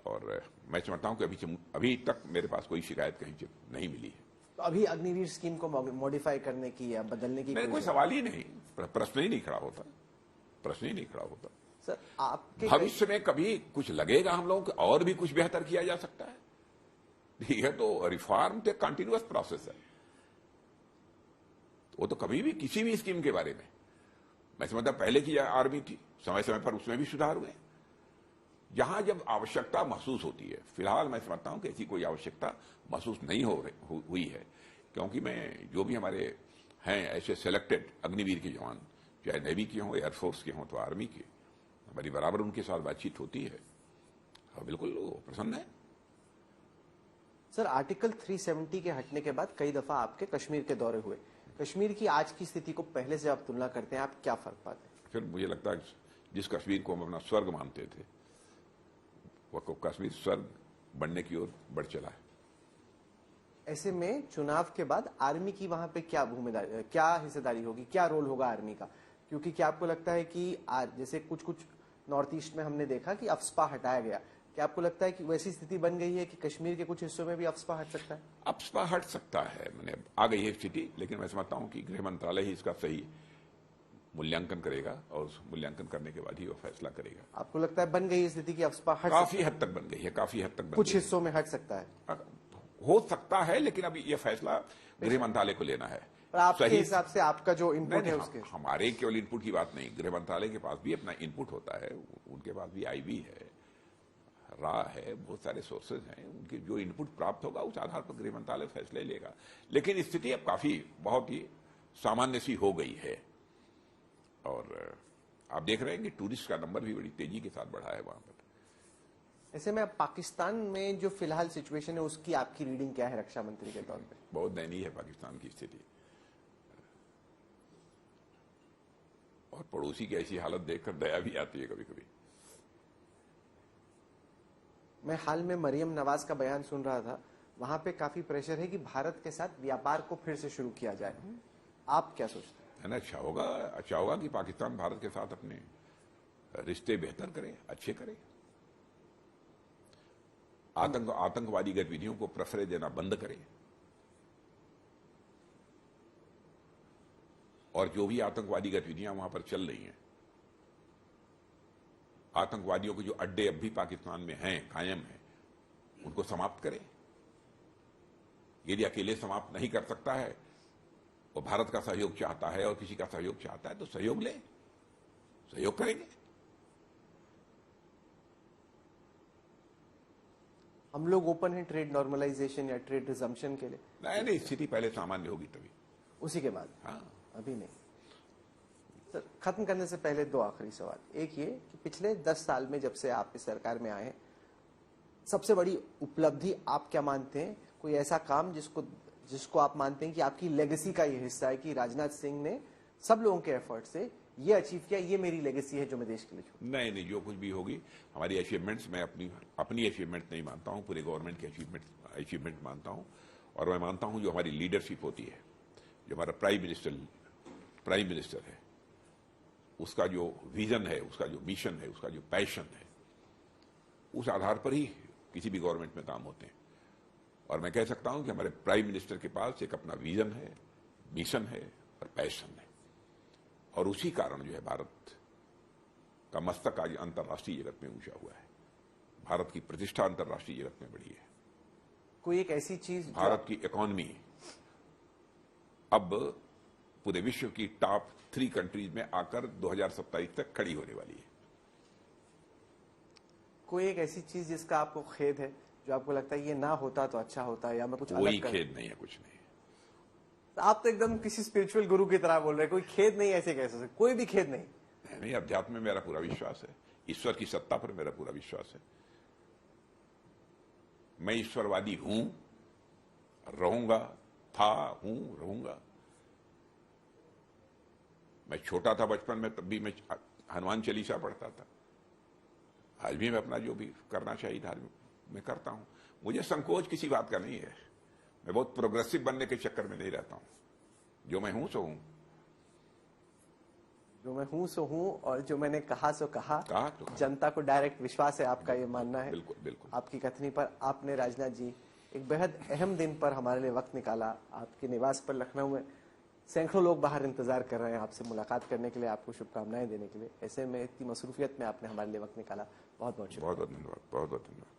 और मैं समझता हूं कि अभी तक मेरे पास कोई शिकायत कहीं से नहीं मिली है। तो अभी अग्निवीर स्कीम को मॉडिफाई करने की या बदलने की कोई सवाल ही नहीं, प्रश्न ही नहीं खड़ा होता, प्रश्न ही नहीं खड़ा होता। सर, आपके भविष्य में कभी कुछ लगेगा हम लोगों को और भी कुछ बेहतर किया जा सकता है। यह तो रिफॉर्म तो कंटिन्यूअस प्रोसेस है। वो तो कभी भी किसी भी स्कीम के बारे में, मैं समझता पहले की आर्मी थी, समय समय पर उसमें भी सुधार हुए। जहां जब आवश्यकता महसूस होती है, फिलहाल मैं समझता हूं कि ऐसी कोई आवश्यकता महसूस नहीं हुई है, क्योंकि मैं जो भी हमारे हैं ऐसे सिलेक्टेड अग्निवीर के जवान, चाहे नेवी के हों, एयरफोर्स के हों तो आर्मी के, हमारी बराबर उनके साथ बातचीत होती है और बिल्कुल वो प्रसन्न है। सर, आर्टिकल 370 के हटने के बाद कई दफा आपके कश्मीर के दौरे हुए। कश्मीर की आज की स्थिति को पहले से आप तुलना करते हैं, आप क्या फर्क पाते हैं? फिर मुझे लगता है जिस कश्मीर को हम अपना स्वर्ग मानते थे, वह कश्मीर स्वर्ग बनने की ओर बढ़ चला है। ऐसे में चुनाव के बाद आर्मी की वहां पे क्या हिस्सेदारी होगी, क्या रोल होगा आर्मी का? क्योंकि क्या आपको लगता है कि जैसे कुछ नॉर्थ ईस्ट में हमने देखा कि अफस्पा हटाया गया, क्या आपको लगता है कि वैसी स्थिति बन गई है कि कश्मीर के कुछ हिस्सों में भी अफस्पा हट सकता है? अफस्पा हट सकता है, मैंने आ गई है स्थिति, लेकिन मैं समझता हूं कि गृह मंत्रालय ही इसका सही मूल्यांकन करेगा और उस मूल्यांकन करने के बाद ही वो फैसला करेगा। आपको लगता है बन गई स्थिति की अफस्पा हट काफी हद तक बन गई है, काफी हद तक बन कुछ गई है। हिस्सों में हट सकता है, हो सकता है, लेकिन अभी ये फैसला गृह मंत्रालय को लेना है। पर आपके हिसाब से आपका जो इनपुट है उसके हमारे केवल इनपुट की बात नहीं, गृह मंत्रालय के पास भी अपना इनपुट होता है, उनके पास भी आईबी है, रा है, बहुत सारे सोर्सेज हैं, उनके जो इनपुट प्राप्त होगा उस आधार पर गृह मंत्रालय फैसले लेगा। लेकिन स्थिति अब काफी बहुत ही सामान्य सी हो गई है और आप देख रहे हैं कि टूरिस्ट का नंबर भी बड़ी तेजी के साथ बढ़ा है वहां पर। ऐसे में अब पाकिस्तान में जो फिलहाल सिचुएशन है उसकी आपकी रीडिंग क्या है रक्षा मंत्री के तौर पे? बहुत दयनीय है पाकिस्तान की स्थिति और पड़ोसी की ऐसी हालत देखकर दया भी आती है कभी कभी। मैं हाल में मरियम नवाज का बयान सुन रहा था, वहां पे काफी प्रेशर है कि भारत के साथ व्यापार को फिर से शुरू किया जाए। आप क्या सोचते हैं? है ना, अच्छा होगा कि पाकिस्तान भारत के साथ अपने रिश्ते बेहतर करे, अच्छे करे, आतंकवादी गतिविधियों को प्रेफरेंस देना बंद करे और जो भी आतंकवादी गतिविधियां वहां पर चल रही हैं, आतंकवादियों के जो अड्डे अब भी पाकिस्तान में हैं, कायम हैं, उनको समाप्त करे। यदि अकेले समाप्त नहीं कर सकता है, वो भारत का सहयोग चाहता है और किसी का सहयोग चाहता है तो सहयोग ले, सहयोग करेंगे। हम लोग ओपन है ट्रेड नॉर्मलाइजेशन या ट्रेड रिजम्पशन के लिए? नहीं, स्थिति पहले सामान्य होगी तभी, उसी के बाद। हाँ, अभी नहीं। तो खत्म करने से पहले दो आखिरी सवाल। एक ये कि पिछले 10 साल में जब से आप इस सरकार में आए, सबसे बड़ी उपलब्धि आप क्या मानते हैं? कोई ऐसा काम जिसको आप मानते हैं कि आपकी लेगेसी का ये हिस्सा है कि राजनाथ सिंह ने सब लोगों के एफर्ट से ये अचीव किया, ये मेरी लेगेसी है जो मैं देश के लिए छोड़ूं? नहीं, जो कुछ भी होगी हमारी अचीवमेंट्स, मैं अपनी अचीवमेंट नहीं मानता हूं, पूरे गवर्नमेंट की अचीवमेंट मानता हूं। और मैं मानता हूं जो हमारी लीडरशिप होती है, जो हमारा प्राइम मिनिस्टर है, उसका जो विजन है, उसका जो मिशन है, उसका जो पैशन है, उस आधार पर ही किसी भी गवर्नमेंट में काम होते हैं। और मैं कह सकता हूं कि हमारे प्राइम मिनिस्टर के पास एक अपना विजन है, मिशन है और पैशन है, और उसी कारण जो है भारत का मस्तक आज अंतर्राष्ट्रीय जगत में ऊंचा हुआ है, भारत की प्रतिष्ठा अंतर्राष्ट्रीय जगत में बढ़ी है। कोई एक ऐसी चीज, भारत की इकोनॉमी अब पूरे विश्व की टॉप 3 कंट्रीज में आकर 2027 तक खड़ी होने वाली है। कोई एक ऐसी चीज जिसका आपको खेद है, जो आपको लगता है ये ना होता तो अच्छा होता, या मैं कुछ कोई अलग खेद नहीं है, कुछ नहीं। आप तो एकदम किसी स्पिरिचुअल गुरु की तरह बोल रहे हैं, कोई खेद नहीं, ऐसे कैसे? कोई भी खेद नहीं? नहीं, अध्यात्म में मेरा पूरा विश्वास है, ईश्वर की सत्ता पर मेरा पूरा विश्वास है। मैं ईश्वरवादी हूं, रहूंगा, रहूंगा। मैं छोटा था बचपन में, तब भी मैं हनुमान चालीसा पढ़ता था। आज भी मैं अपना जो भी करना चाहिए धार्मिक मैं करता हूं। मुझे संकोच किसी बात का नहीं है। मैं बहुत प्रोग्रेसिव बनने के चक्कर में नहीं रहता हूं। जो मैं हूं सो हूं, जो मैं हूं सो हूं, और जो मैंने कहा सो कहा। तो जनता को डायरेक्ट विश्वास है, आपका ये मानना है? बिल्कुल बिल्कुल। आपकी कथनी पर आपने, राजनाथ जी, एक बेहद अहम दिन पर हमारे लिए वक्त निकाला। आपके निवास पर लखनऊ में सैकड़ों लोग बाहर इंतजार कर रहे हैं आपसे मुलाकात करने के लिए, आपको शुभकामनाएं देने के लिए। ऐसे में इतनी मसरूफियत में आपने हमारे लिए वक्त निकाला, बहुत बहुत शुक्रिया। बहुत धन्यवाद, बहुत धन्यवाद।